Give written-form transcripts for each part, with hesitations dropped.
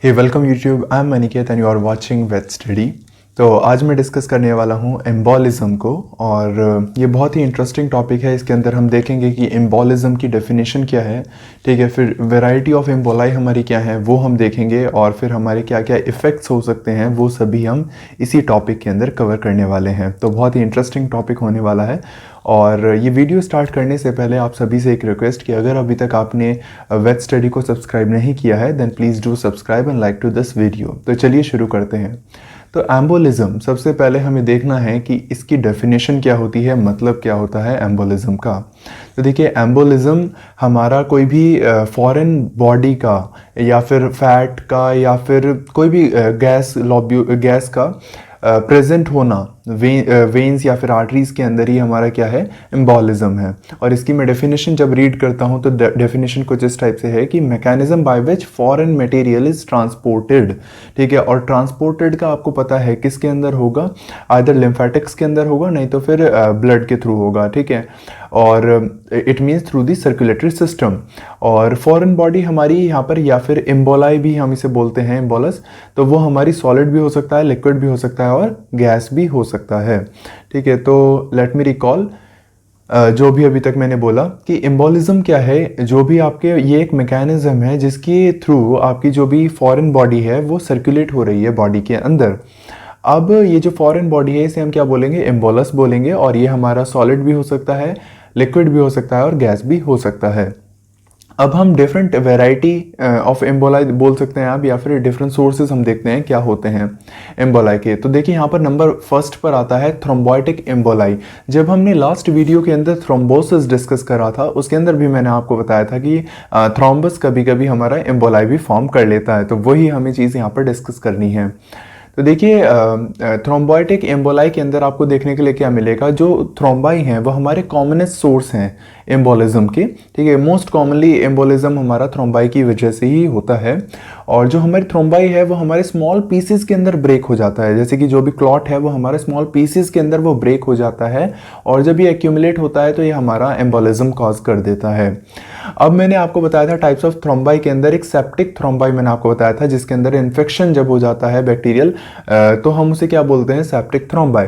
Hey welcome YouTube, I am Aniket and you are watching wet study. तो आज मैं discuss करने वाला हूँ एम्बोलिज्म को, और ये बहुत ही इंटरेस्टिंग टॉपिक है। इसके अंदर हम देखेंगे कि एम्बोलिज्म की डेफिनेशन क्या है, ठीक है, फिर वैरायटी ऑफ एम्बोलाई हमारी क्या है वो हम देखेंगे, और फिर हमारे क्या क्या इफ़ेक्ट्स हो सकते हैं वो सभी हम इसी टॉपिक के अंदर कवर करने वाले हैं। तो बहुत ही इंटरेस्टिंग टॉपिक होने वाला है। और ये वीडियो स्टार्ट करने से पहले आप सभी से एक रिक्वेस्ट कि अगर अभी तक आपने वेट स्टडी को सब्सक्राइब नहीं किया है then please do subscribe and like to this video. तो चलिए शुरू करते हैं। तो एम्बोलिज्म, सबसे पहले हमें देखना है कि इसकी डेफिनेशन क्या होती है, मतलब क्या होता है एम्बोलिज्म का। तो देखिए, एम्बोलिज्म हमारा कोई भी फॉरेन बॉडी का या फिर फैट का या फिर कोई भी गैस का प्रेजेंट होना वेन्स या फिर आर्टरीज के अंदर ही हमारा क्या है, एम्बोलिज्म है। और इसकी मैं डेफिनेशन जब रीड करता हूँ तो डेफिनेशन कुछ इस टाइप से है कि mechanism by which foreign material is transported, ठीक है। और ट्रांसपोर्टेड का आपको पता है किसके अंदर होगा, आइदर लिम्फेटिक्स के अंदर होगा, नहीं तो फिर ब्लड के थ्रू होगा, ठीक है। और it means through the circulatory system. और फॉरेन बॉडी हमारी यहाँ पर, या फिर एम्बोलाई भी हम इसे बोलते हैं, एम्बोलस, तो वो हमारी सॉलिड भी हो सकता है, लिक्विड भी हो सकता है और गैस भी हो सकता है, ठीक है। तो लेट मी रिकॉल जो भी अभी तक मैंने बोला कि एम्बोलिज्म क्या है। जो भी आपके, ये एक मैकेनिज्म है जिसके थ्रू आपकी जो भी फॉरेन बॉडी है वो सर्कुलेट हो रही है बॉडी के अंदर। अब ये जो फॉरेन बॉडी है इसे हम क्या बोलेंगे, एम्बोलस बोलेंगे। और ये हमारा सॉलिड भी हो सकता है, लिक्विड भी हो सकता है और गैस भी हो सकता है। अब हम डिफरेंट वेराइटी ऑफ एम्बोलाई बोल सकते हैं आप, या फिर डिफरेंट सोर्सेज हम देखते हैं क्या होते हैं एम्बोलाई के। तो देखिए, यहाँ पर नंबर फर्स्ट पर आता है थ्रोम्बोइटिक एम्बोलाई। जब हमने लास्ट वीडियो के अंदर थ्रोम्बोसिस डिस्कस करा था उसके अंदर भी मैंने आपको बताया था कि थ्रोम्बस कभी कभी हमारा एम्बोलाई भी फॉर्म कर लेता है। तो वही हमें चीज़ यहाँ पर डिस्कस करनी है। तो देखिए, थ्रोम्बोइटिक एम्बोलाई के अंदर आपको देखने के लिए क्या मिलेगा, जो थ्रोम्बाई हैं वो हमारे कॉमनेस्ट सोर्स हैं एम्बोलिज्म के, ठीक है। मोस्ट कॉमनली एम्बोलिज्म हमारा थ्रोम्बाई की वजह से ही होता है। और जो हमारी थ्रोम्बाई है वो हमारे स्मॉल पीसेस के अंदर ब्रेक हो जाता है, जैसे कि जो भी क्लॉट है वो हमारे स्मॉल पीसेस के अंदर वो ब्रेक हो जाता है, और जब ये एक्यूमुलेट होता है तो ये हमारा एम्बोलिज्म कॉज कर देता है। अब मैंने आपको बताया था टाइप्स ऑफ थ्रोम्बाई के अंदर एक सेप्टिक थ्रोम्बाई मैंने आपको बताया था, जिसके अंदर इन्फेक्शन जब हो जाता है बैक्टीरियल, तो हम उसे क्या बोलते हैं, सेप्टिक थ्रोम्बाई।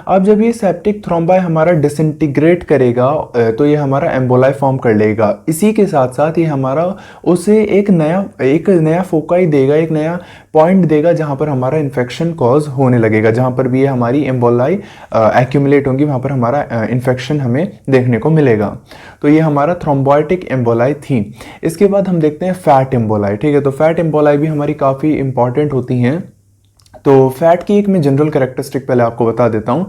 अब जब ये सेप्टिक थ्रोम्बाई हमारा डिसइंटीग्रेट करेगा तो ये हमारा एम्बोलाई फॉर्म कर लेगा। इसी के साथ साथ ये हमारा उसे एक नया फोकाई देगा, एक नया पॉइंट देगा जहां पर हमारा इन्फेक्शन कॉज होने लगेगा। जहां पर भी ये हमारी एम्बोलाई एक्यूमुलेट होंगी वहां पर हमारा इन्फेक्शन हमें देखने को मिलेगा। तो ये हमारा थ्रोम्बोइटिक एम्बोलाई थी। इसके बाद हम देखते हैं फैट एम्बोलाई, ठीक है। तो फैट एम्बोलाई भी हमारी काफ़ी इंपॉर्टेंट होती हैं। तो फैट की एक मैं जनरल कैरेक्टरिस्टिक पहले आपको बता देता हूँ,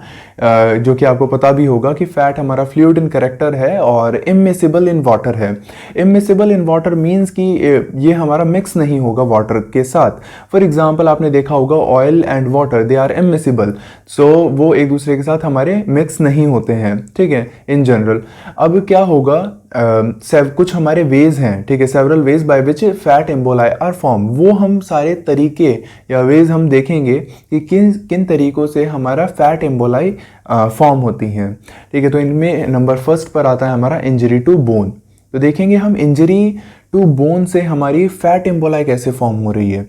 जो कि आपको पता भी होगा कि फैट हमारा फ्लूइड इन कैरेक्टर है और इमिसिबल इन वाटर है। इमिसिबल इन वाटर मींस कि ये हमारा मिक्स नहीं होगा वाटर के साथ। फॉर एग्जांपल आपने देखा होगा oil and water they are immiscible, so वो एक दूसरे के साथ हमारे मिक्स नहीं होते हैं, ठीक है, इन जनरल। अब क्या होगा, कुछ हमारे वेज हैं, ठीक है, several ways by which fat emboli are form. वो हम सारे तरीके या वेज हम देखेंगे कि किन किन तरीकों से हमारा फैट एम्बोलाई फॉर्म होती हैं, ठीक है। तो इनमें नंबर फर्स्ट पर आता है हमारा इंजरी टू बोन। तो देखेंगे हम इंजरी टू बोन से हमारी फैट एम्बोलाई कैसे फॉर्म हो रही है।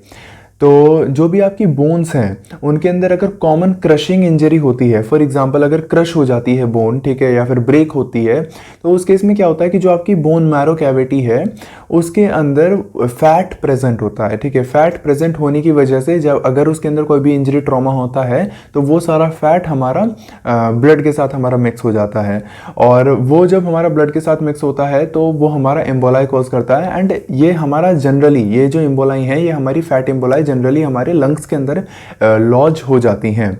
तो जो भी आपकी बोन्स हैं उनके अंदर अगर कॉमन क्रशिंग इंजरी होती है, फॉर एग्जांपल अगर क्रश हो जाती है बोन, ठीक है, या फिर ब्रेक होती है, तो उस केस में क्या होता है कि जो आपकी बोन मैरो कैविटी है उसके अंदर फैट प्रेजेंट होता है, ठीक है। फैट प्रेजेंट होने की वजह से जब अगर उसके अंदर कोई भी इंजरी ट्रॉमा होता है तो वो सारा फैट हमारा ब्लड के साथ हमारा मिक्स हो जाता है, और वो जब हमारा ब्लड के साथ मिक्स होता है तो वो हमारा एम्बोलाई कॉज करता है। एंड ये हमारा जनरली, ये जो एम्बोलाई है ये हमारी फैट एम्बोलाई जनरली हमारे लंग्स के अंदर लॉज हो जाती हैं।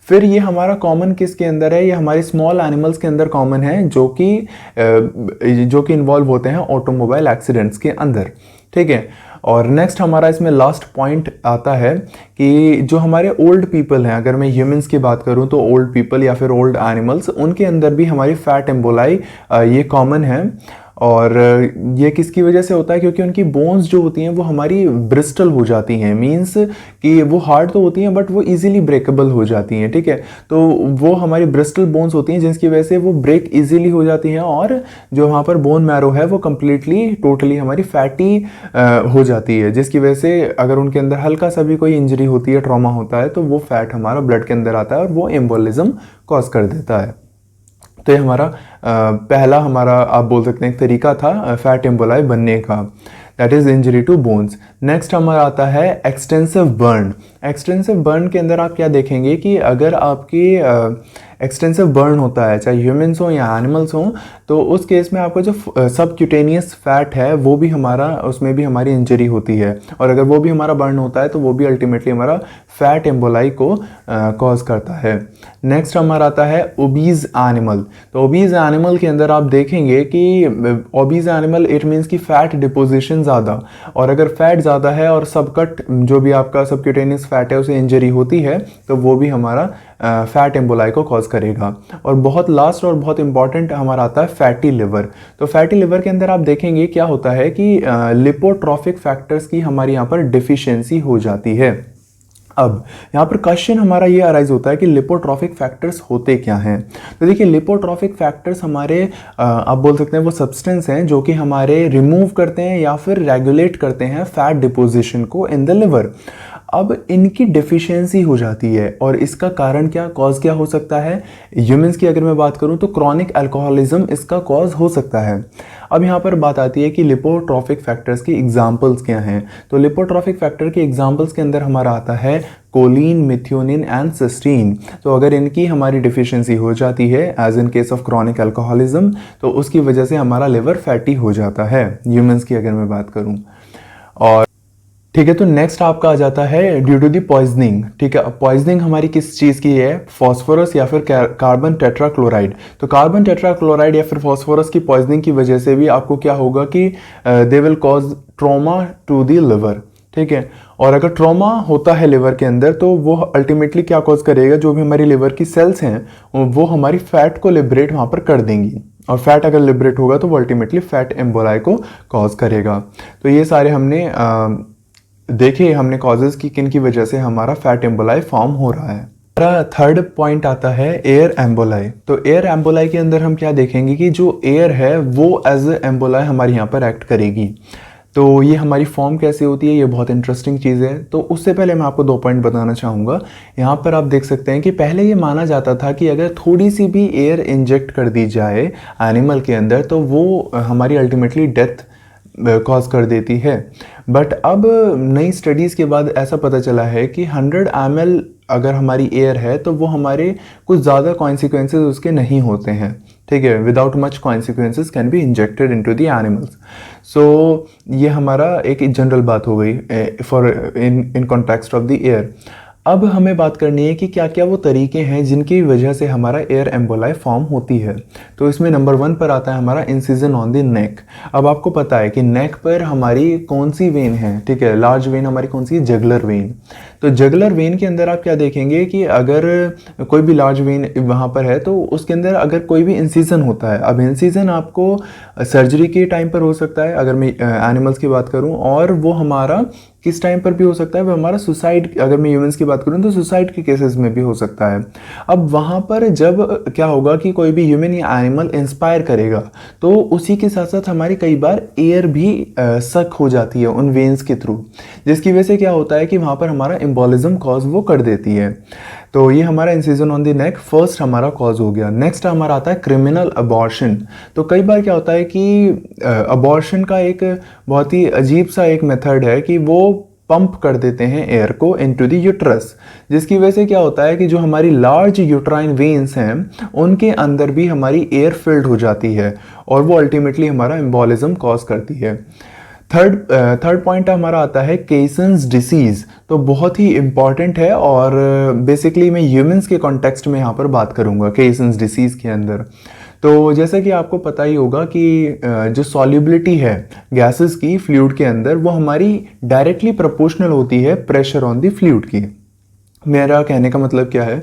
फिर ये हमारा कॉमन किसके अंदर है, ये हमारे स्मॉल एनिमल्स के अंदर कॉमन है, जो कि इन्वॉल्व होते हैं ऑटोमोबाइल एक्सीडेंट्स के अंदर, ठीक है। और नेक्स्ट हमारा इसमें लास्ट पॉइंट आता है कि जो हमारे ओल्ड पीपल हैं, अगर मैं ह्यूमंस की बात करूं तो ओल्ड पीपल या फिर ओल्ड एनिमल्स, उनके अंदर भी हमारी फैट एम्बोलाई ये कॉमन है। और ये किसकी वजह से होता है, क्योंकि उनकी बोन्स जो होती हैं वो हमारी ब्रिस्टल हो जाती हैं, मींस कि वो हार्ड तो होती हैं बट वो इजीली ब्रेकेबल हो जाती हैं, ठीक है। तो वो हमारी ब्रिस्टल बोन्स होती हैं जिसकी वजह से वो ब्रेक इजीली हो जाती हैं, और जो वहाँ पर बोन मैरो है वो कम्प्लीटली टोटली हमारी फैटी हो जाती है, जिसकी वजह से अगर उनके अंदर हल्का सा भी कोई इंजरी होती है, ट्रॉमा होता है, तो वो फैट हमारा ब्लड के अंदर आता है और वो एम्बोलिज्म कॉज कर देता है। तो ये हमारा पहला हमारा आप बोल सकते हैं एक तरीका था फैट एम्बोलाई बनने का, that is injury to bones. Next हमारा आता है एक्सटेंसिव बर्न। एक्सटेंसिव बर्न के अंदर आप क्या देखेंगे कि अगर आपकी एक्सटेंसिव बर्न होता है, चाहे ह्यूमन्स हो या एनिमल्स हो, तो उस केस में आपका जो सबक्यूटेनियस फैट है वो भी हमारा, उसमें भी हमारी इंजरी होती है, और अगर वो भी हमारा बर्न होता है तो वो भी अल्टीमेटली हमारा फैट एम्बोलाई को कॉज करता है। नेक्स्ट हमारा आता है ओबीज एनिमल। तो ओबीज एनिमल के अंदर आप देखेंगे कि ओबीज एनिमल इट मीन्स कि फैट डिपोजिशन ज़्यादा, और अगर फैट ज़्यादा है और सबकट जो भी आपका सबक्यूटेनियस फैट है उसे इंजरी होती है तो वो भी हमारा फैट एम्बोलाई को कॉज करेगा। और बहुत लास्ट और बहुत इंपॉर्टेंट हमारा आता है फैटी लिवर। तो फैटी लिवर के अंदर आप देखेंगे क्या होता है कि लिपोट्रॉफिक फैक्टर्स की हमारी यहाँ पर डिफिशियंसी हो जाती है। अब यहाँ पर क्वेश्चन हमारा ये अराइज होता है कि लिपोट्रॉफिक फैक्टर्स होते क्या हैं। तो देखिए, लिपोट्रॉफिक फैक्टर्स हमारे आप बोल सकते हैं वो सब्सटेंस हैं जो कि हमारे रिमूव करते हैं या फिर रेगुलेट करते हैं फैट डिपोजिशन को इन द लिवर। अब इनकी डेफिशिएंसी हो जाती है, और इसका कारण क्या, कॉज क्या हो सकता है। ह्यूमंस की अगर मैं बात करूं तो क्रॉनिक अल्कोहलिज्म इसका कॉज हो सकता है। अब यहाँ पर बात आती है कि लिपोट्रॉफिक फैक्टर्स की एग्जांपल्स क्या हैं। तो लिपोट्रॉफिक फैक्टर के एग्जांपल्स के अंदर हमारा आता है कोलिन, मिथ्योनिन एंड सिस्टीन। तो अगर इनकी हमारी डिफिशियंसी हो जाती है as in case of chronic alcoholism, तो उसकी वजह से हमारा लिवर फैटी हो जाता है, ह्यूमंस की अगर मैं बात करूँ। और ठीक है, तो नेक्स्ट आपका आ जाता है ड्यू टू दी पॉइजनिंग। ठीक है, पॉइजनिंग हमारी किस चीज़ की है, फॉस्फोरस या फिर कार्बन टेट्राक्लोराइड। तो कार्बन टेट्राक्लोराइड या फिर फॉस्फोरस की पॉइजनिंग की वजह से भी आपको क्या होगा कि they will cause trauma to the liver. ठीक है, और अगर ट्रॉमा होता है लिवर के अंदर तो वो अल्टीमेटली क्या कॉज करेगा, जो भी हमारी लिवर की सेल्स हैं वो हमारी फैट को लिबरेट वहाँ पर कर देंगी, और फैट अगर लिबरेट होगा तो वो अल्टीमेटली फैट एम्बोलाई को कॉज करेगा। तो ये सारे हमने देखिए हमने कॉजेज की किन की वजह से हमारा फैट एम्बोलाई फॉर्म हो रहा है। हमारा थर्ड पॉइंट आता है एयर एम्बोलाई। तो एयर एम्बोलाई के अंदर हम क्या देखेंगे कि जो एयर है वो एज ए एम्बोलाई हमारे यहाँ पर एक्ट करेगी। तो ये हमारी फॉर्म कैसे होती है, ये बहुत इंटरेस्टिंग चीज़ है। तो उससे पहले मैं आपको 2 पॉइंट बताना चाहूँगा। यहाँ पर आप देख सकते हैं कि पहले ये माना जाता था कि अगर थोड़ी सी भी एयर इंजेक्ट कर दी जाए एनिमल के अंदर तो वो हमारी अल्टीमेटली डेथ कॉज कर देती है। बट अब नई स्टडीज़ के बाद ऐसा पता चला है कि 100 ml अगर हमारी एयर है तो वो हमारे कुछ ज़्यादा कॉन्सिक्वेंसेस उसके नहीं होते हैं। ठीक है, without much consequences can be injected into the animals. So ये हमारा एक जनरल बात हो गई for in context of the air. अब हमें बात करनी है कि क्या क्या वो तरीके हैं जिनकी वजह से हमारा एयर एम्बोलाई फॉर्म होती है। तो इसमें नंबर 1 पर आता है हमारा इंसिजन ऑन द नेक। अब आपको पता है कि नेक पर हमारी कौन सी वेन है, ठीक है, लार्ज वेन हमारी कौन सी है, जगुलर वेन। तो जगुलर वेन के अंदर आप क्या देखेंगे कि अगर कोई भी लार्ज वेन वहाँ पर है तो उसके अंदर अगर कोई भी इंसिजन होता है, अब इंसिजन आपको सर्जरी के टाइम पर हो सकता है अगर मैं एनिमल्स की बात करूँ, और वो हमारा किस टाइम पर भी हो सकता है, वो हमारा सुसाइड, अगर मैं ह्यूमंस की बात करूँ तो सुसाइड के केसेस में भी हो सकता है। अब वहाँ पर जब क्या होगा कि कोई भी ह्यूमन या एनिमल इंस्पायर करेगा तो उसी के साथ साथ हमारी कई बार एयर भी सक हो जाती है उन वेन्स के थ्रू, जिसकी वजह से क्या होता है कि वहाँ पर हमारा एम्बोलिज्म कॉज वो कर देती है। तो ये हमारा incision on the neck first हमारा कॉज हो गया। नेक्स्ट हमारा आता है क्रिमिनल अबॉर्शन। तो कई बार क्या होता है कि अबॉर्शन का एक बहुत ही अजीब सा एक मेथड है कि वो पंप कर देते हैं एयर को इनटू द यूट्रस, जिसकी वजह से क्या होता है कि जो हमारी लार्ज यूट्राइन वेन्स हैं उनके अंदर भी हमारी एयर फिल्ड हो जाती है और वो अल्टीमेटली हमारा एम्बोलिज्म कॉज करती है। थर्ड पॉइंट हमारा आता है केसन्स डिसीज़। तो बहुत ही इंपॉर्टेंट है और बेसिकली मैं ह्यूमंस के कॉन्टेक्स्ट में यहाँ पर बात करूँगा केसन्स डिसीज़ के अंदर। तो जैसा कि आपको पता ही होगा कि जो सॉल्युबिलिटी है गैसेस की फ्लूइड के अंदर वो हमारी डायरेक्टली प्रोपोर्शनल होती है प्रेशर ऑन द फ्लूइड की। मेरा कहने का मतलब क्या है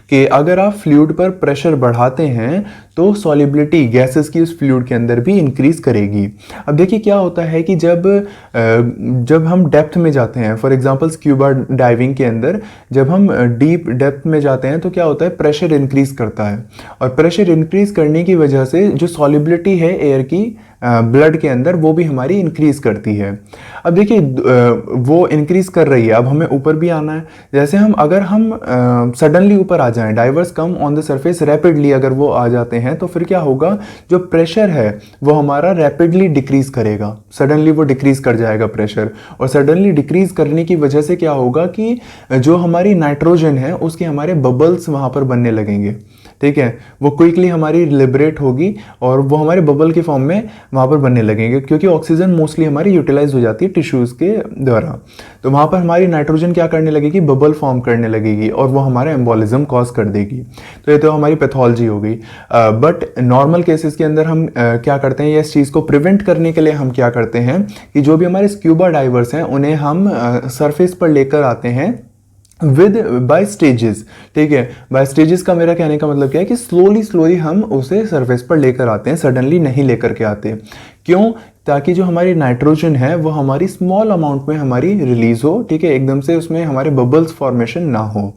कि अगर आप फ्लूइड पर प्रेशर बढ़ाते हैं तो सॉलिबिलिटी गैसेस की उस फ्लूइड के अंदर भी इंक्रीज करेगी। अब देखिए क्या होता है कि जब हम डेप्थ में जाते हैं, फॉर एग्जांपल स्क्यूबा डाइविंग के अंदर जब हम डीप डेप्थ में जाते हैं तो क्या होता है, प्रेशर इंक्रीज करता है, और प्रेशर इंक्रीज करने की वजह से जो सॉलिबिलिटी है एयर की ब्लड के अंदर वो भी हमारी इंक्रीज करती है। अब देखिए वो इंक्रीज कर रही है, अब हमें ऊपर भी आना है। जैसे अगर हम सडनली ऊपर आ जाएं, diverse come on the surface rapidly अगर वो आ जाते हैं तो फिर क्या होगा, जो प्रेशर है वो हमारा रैपिडली डिक्रीज करेगा, सडनली वो डिक्रीज कर जाएगा प्रेशर, और सडनली डिक्रीज करने की वजह से क्या होगा कि जो हमारी नाइट्रोजन है उसके हमारे बबल्स वहाँ पर बनने लगेंगे। ठीक है, वो क्विकली हमारी लिबरेट होगी और वो हमारे बबल के फॉर्म में वहाँ पर बनने लगेंगे, क्योंकि ऑक्सीजन मोस्टली हमारी यूटिलाइज हो जाती है टिश्यूज़ के द्वारा। तो वहाँ पर हमारी नाइट्रोजन क्या करने लगेगी, बबल फॉर्म करने लगेगी और वो हमारा एम्बोलिज्म कॉज कर देगी। तो ये तो हमारी पैथोलॉजी हो गई। बट नॉर्मल केसेस के अंदर हम क्या करते हैं, इस चीज़ को प्रिवेंट करने के लिए हम क्या करते हैं कि जो भी हमारे स्क्यूबा डाइवर्स हैं उन्हें हम सरफेस पर लेकर आते हैं विद बाय स्टेजेस। ठीक है, बाय स्टेजेस का मेरा कहने का मतलब क्या है कि स्लोली स्लोली हम उसे सरफेस पर लेकर आते हैं, सडनली नहीं लेकर के आते। क्यों? ताकि जो हमारी नाइट्रोजन है वो हमारी स्मॉल अमाउंट में हमारी रिलीज हो। ठीक है, एकदम से उसमें हमारे बबल्स फॉर्मेशन ना हो।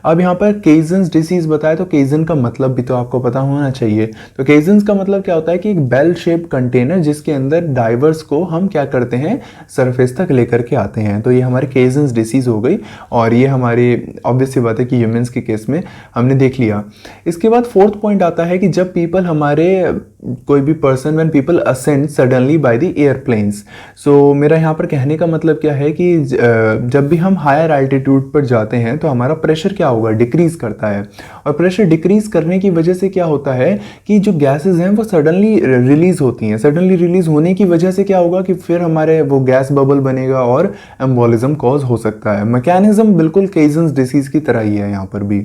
अब यहाँ पर केजन्स डिसीज बताया, तो केजन का मतलब भी तो आपको पता होना चाहिए। तो केजन्स का मतलब क्या होता है कि एक बेल शेप कंटेनर जिसके अंदर डाइवर्स को हम क्या करते हैं, सरफेस तक लेकर के आते हैं। तो ये हमारे केजन्स डिसीज हो गई, और ये हमारी ऑब्वियस सी बात है कि ह्यूमंस के केस में हमने देख लिया। इसके बाद फोर्थ पॉइंट आता है कि जब पीपल हमारे कोई भी person when people ascend suddenly by the airplanes. So मेरा यहाँ पर कहने का मतलब क्या है कि जब भी हम हायर एल्टीट्यूड पर जाते हैं तो हमारा प्रेशर क्या होगा, डिक्रीज करता है, और प्रेशर डिक्रीज करने की वजह से क्या होता है कि जो गैसेस हैं वो सडनली रिलीज होती हैं। सडनली रिलीज होने की वजह से क्या होगा कि फिर हमारे वो गैस बबल बनेगा और एम्बोलिज्म कॉज हो सकता है। मैकेनिज्म बिल्कुल केजन्स डिसीज की तरह ही है यहाँ पर भी।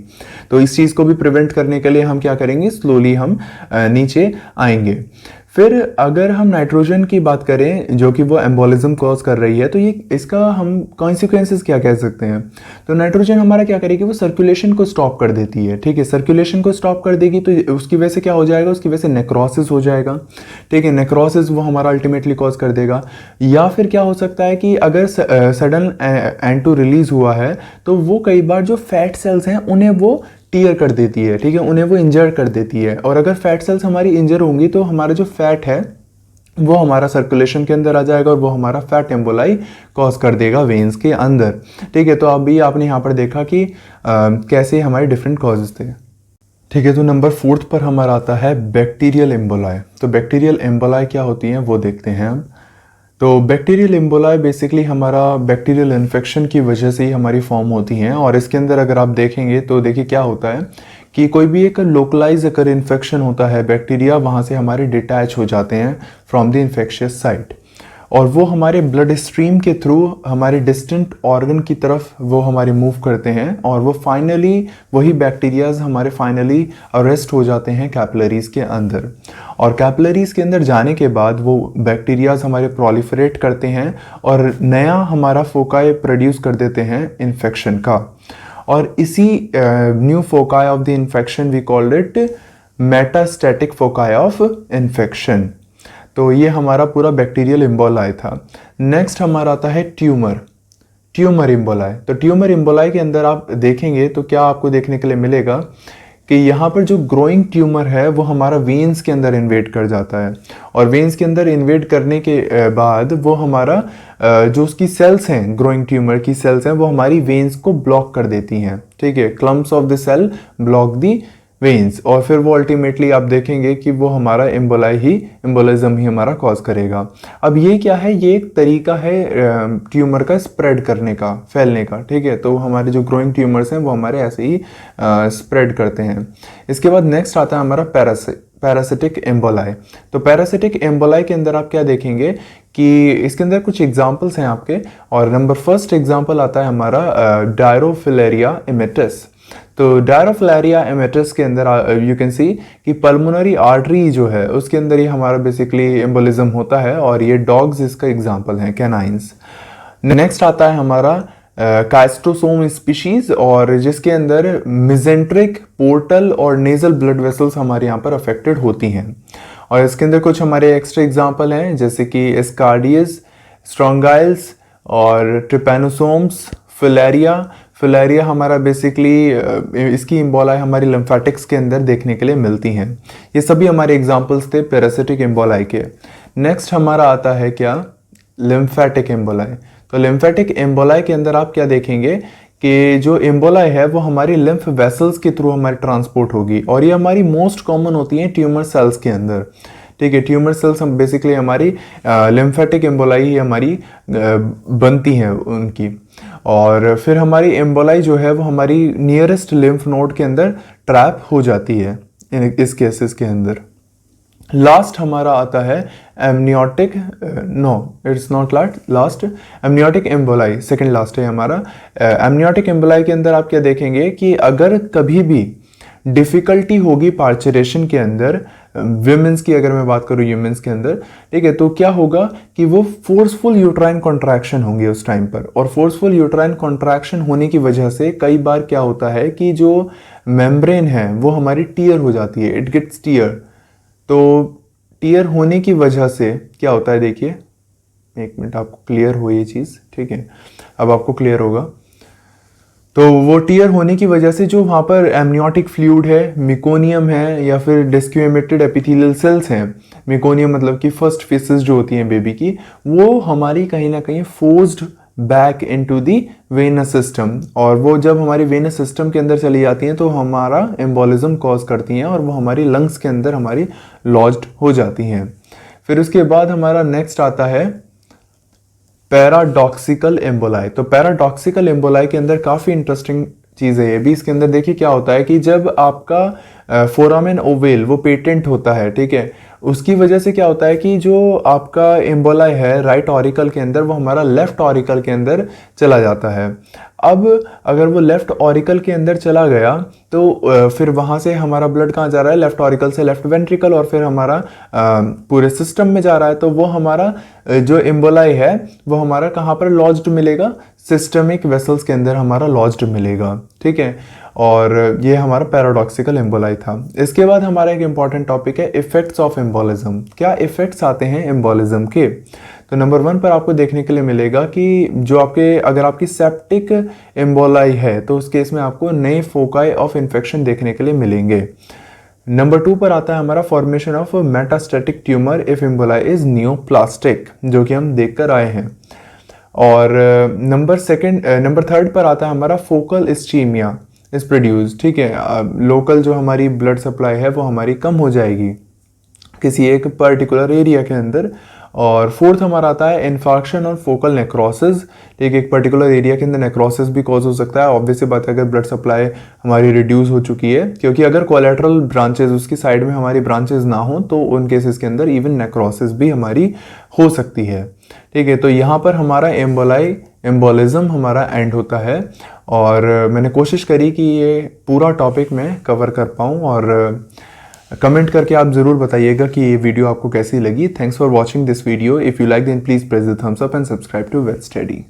तो इस चीज़ को भी प्रिवेंट करने के लिए हम क्या करेंगे, स्लोली हम नीचे आएंगे। फिर अगर हम नाइट्रोजन की बात करें जो कि वो एम्बोलिज्म कॉज कर रही है, तो ये इसका हम कॉन्सिक्वेंसेस क्या कह सकते हैं। तो नाइट्रोजन हमारा क्या करेगी, वो सर्कुलेशन को स्टॉप कर देती है। ठीक है, सर्कुलेशन को स्टॉप कर देगी तो उसकी वजह से क्या हो जाएगा, उसकी वजह से नेक्रोसिस हो जाएगा। ठीक है, नेक्रोसिस वो हमारा अल्टीमेटली कॉज कर देगा। या फिर क्या हो सकता है कि अगर सडन N2 रिलीज हुआ है तो वो कई बार जो फैट सेल्स हैं उन्हें वो टीयर कर देती है। ठीक है, उन्हें वो इंजर कर देती है, और अगर फैट सेल्स हमारी इंजर होंगी तो हमारा जो फैट है वो हमारा सर्कुलेशन के अंदर आ जाएगा और वो हमारा फैट एम्बोलाई कॉज कर देगा वेन्स के अंदर। ठीक है, तो अभी आपने यहाँ पर देखा कि कैसे हमारे डिफरेंट कॉजेज थे। ठीक है, तो नंबर 4 पर हमारा आता है बैक्टीरियल एम्बोलाई। तो बैक्टीरियल एम्बोलाई क्या होती हैं वो देखते हैं हम। तो बैक्टीरियल एम्बोलाई बेसिकली हमारा बैक्टीरियल इन्फेक्शन की वजह से ही हमारी फॉर्म होती हैं, और इसके अंदर अगर आप देखेंगे तो देखिए क्या होता है कि कोई भी एक लोकलाइज अगर इन्फेक्शन होता है, बैक्टीरिया वहाँ से हमारे डिटैच हो जाते हैं फ्रॉम द इन्फेक्शियस साइट, और वो हमारे ब्लड स्ट्रीम के थ्रू हमारे डिस्टेंट ऑर्गन की तरफ वो हमारे मूव करते हैं, और वो फाइनली वही बैक्टीरियाज हमारे फाइनली अरेस्ट हो जाते हैं कैपिलरीज के अंदर। और कैपिलरीज के अंदर जाने के बाद वो बैक्टीरियाज हमारे प्रोलिफरेट करते हैं और नया हमारा फोकाई प्रोड्यूस कर देते हैं इन्फेक्शन का, और इसी new foci of the infection we called it metastatic foci of infection. तो ये हमारा पूरा बैक्टीरियल एम्बोलाई था। नेक्स्ट हमारा आता है ट्यूमर एम्बोलाई। तो ट्यूमर एम्बोलाई के अंदर आप देखेंगे तो क्या आपको देखने के लिए मिलेगा कि यहाँ पर जो ग्रोइंग ट्यूमर है वो हमारा वेन्स के अंदर इन्वेड कर जाता है, और वेन्स के अंदर इन्वेड करने के बाद वो हमारा जो उसकी सेल्स हैं, ग्रोइंग ट्यूमर की सेल्स हैं, वो हमारी वेन्स को ब्लॉक कर देती हैं। ठीक है, clumps of the cell block the veins, और फिर वो अल्टीमेटली आप देखेंगे कि वो हमारा एम्बोलिज्म ही हमारा कॉज करेगा। अब ये क्या है, ये एक तरीका है ट्यूमर का स्प्रेड करने का, फैलने का। ठीक है, तो हमारे जो ग्रोइंग ट्यूमर्स हैं वो हमारे ऐसे ही स्प्रेड करते हैं। इसके बाद नेक्स्ट आता है हमारा पैरासिटिक एम्बोलाई। तो पैरासिटिक एम्बोलाई के अंदर आप क्या देखेंगे कि इसके अंदर कुछ एग्जाम्पल्स हैं आपके, और नंबर फर्स्ट एग्जाम्पल आता है हमारा डायरोफिलेरिया इमेटिस। तो डायरोफिलेरिया इमेटिस के अंदर यू कैन सी कि पल्मोनरी आर्टरी जो है उसके अंदर ही हमारा बेसिकली एम्बोलिज्म होता है, और ये डॉग्स इसका एग्जाम्पल हैं, कैनाइंस। नेक्स्ट आता है हमारा कास्ट्रोसोम स्पीशीज और जिसके अंदर मिजेंट्रिक, पोर्टल और नेजल ब्लड वेसल्स हमारे यहाँ पर अफेक्टेड होती हैं। और इसके अंदर कुछ हमारे एक्स्ट्रा एग्जाम्पल हैं जैसे कि एस्कार्डियस, स्ट्रोंगाइल्स और ट्रिपैनोसोम्स, फिलेरिया हमारा बेसिकली इसकी इम्बोलाई हमारी लिम्फेटिक्स के अंदर देखने के लिए मिलती हैं। ये सभी हमारे एग्जाम्पल्स थे पैरासिटिक इम्बोलाई के। नेक्स्ट हमारा आता है क्या, लिम्फेटिक इम्बोलाई। तो लिम्फेटिक इम्बोलाई के अंदर आप क्या देखेंगे कि जो इम्बोलाई है वो हमारी लिम्फ वेसल्स के थ्रू हमारी ट्रांसपोर्ट होगी और ये हमारी मोस्ट कॉमन होती हैं ट्यूमर सेल्स के अंदर। ठीक है, ट्यूमर सेल्स हम बेसिकली हमारी लिम्फेटिक एम्बोलाई ही हमारी बनती हैं उनकी। और फिर हमारी एम्बोलाई जो है वो हमारी नियरेस्ट लिम्फ नोड के अंदर ट्रैप हो जाती है इस केसेस के अंदर। लास्ट हमारा आता है amniotic, no it's not last, amniotic emboli second last है हमारा। एमनियोटिक एम्बोलाई के अंदर आप क्या देखेंगे कि अगर कभी भी डिफ़िकल्टी होगी पार्चुरेशन के अंदर, विमेंस की अगर मैं बात करूँ ह्यूमंस के अंदर, ठीक है, तो क्या होगा कि वो फोर्सफुल यूट्राइन कॉन्ट्रैक्शन होंगे उस टाइम पर। और फोर्सफुल यूट्राइन कॉन्ट्रैक्शन होने की वजह से कई बार क्या होता है कि जो मेम्ब्रेन है वो हमारी टीयर हो जाती है, इट गेट्स टीयर। तो टीयर होने की वजह से क्या होता है, देखिए एक मिनट, आपको क्लियर हो ये चीज़, ठीक है, अब आपको क्लियर होगा। तो वो टीयर होने की वजह से जो वहाँ पर एमनियोटिक फ्लूइड है, मिकोनियम है या फिर डिस्क्यूमेटेड एपिथेलियल सेल्स हैं, मिकोनियम मतलब कि फर्स्ट फेसेस जो होती हैं बेबी की, वो हमारी कहीं ना कहीं forced back into the venous system. और वो जब हमारी वेनस सिस्टम के अंदर चली जाती हैं तो हमारा एम्बोलिज्म कॉज करती हैं और वो हमारी लंग्स के अंदर हमारी लॉज्ड हो जाती हैं। फिर उसके बाद हमारा नेक्स्ट आता है पैराडॉक्सिकल एम्बोलाई। तो पैराडॉक्सिकल एम्बोलाई के अंदर काफ़ी इंटरेस्टिंग चीज़ है ये भी। इसके अंदर देखिए क्या होता है कि जब आपका फोरामेन ओवेल वो पेटेंट होता है, ठीक है, उसकी वजह से क्या होता है कि जो आपका एम्बोलाई है राइट ऑरिकल के अंदर वो हमारा लेफ्ट ऑरिकल के अंदर चला जाता है। अब अगर वो लेफ्ट ऑरिकल के अंदर चला गया तो फिर वहाँ से हमारा ब्लड कहाँ जा रहा है, लेफ्ट ऑरिकल से लेफ्ट वेंट्रिकल और फिर हमारा पूरे सिस्टम में जा रहा है। तो वो हमारा जो एम्बोलाई है वो हमारा कहाँ पर लॉज्ड मिलेगा, सिस्टमिक वेसल्स के अंदर हमारा लॉज्ड मिलेगा, ठीक है। और ये हमारा पैराडॉक्सिकल एम्बोलाई था। इसके बाद हमारा एक इंपॉर्टेंट टॉपिक है इफेक्ट्स ऑफ एम्बोलिज्म। क्या इफेक्ट्स आते हैं एम्बोलिज्म के? तो नंबर 1 पर आपको देखने के लिए मिलेगा कि जो आपके अगर आपकी सेप्टिक एम्बोलाई है तो उस केस में आपको नए फोकाई ऑफ इन्फेक्शन देखने के लिए मिलेंगे। नंबर 2 पर आता है हमारा formation of metastatic tumour if emboli is neoplastic, जो कि हम देख कर आए हैं। और नंबर 3 पर आता है हमारा फोकल इस्चीमिया इज प्रोड्यूस, ठीक है, लोकल जो हमारी ब्लड सप्लाई है वो हमारी कम हो जाएगी किसी एक पर्टिकुलर एरिया के अंदर। और 4th हमारा आता है इन्फार्क्शन और फोकल नेक्रोसिस, ठीक है, एक पर्टिकुलर एरिया के अंदर नेक्रोसिस भी कॉज हो सकता है। ऑब्वियसली बात है अगर ब्लड सप्लाई हमारी रिड्यूस हो चुकी है, क्योंकि अगर कोलेटरल ब्रांचेस उसकी साइड में हमारी ब्रांचेस ना हो तो उन केसेस के अंदर इवन नेक्रोसिस भी हमारी हो सकती है, ठीक है। तो यहाँ पर हमारा एम्बोलिज्म हमारा एंड होता है। और मैंने कोशिश करी कि ये पूरा टॉपिक मैं कवर कर पाऊँ और कमेंट करके आप ज़रूर बताइएगा कि ये वीडियो आपको कैसी लगी। Thanks for watching this video. If you like then please press the thumbs up and subscribe to wet study.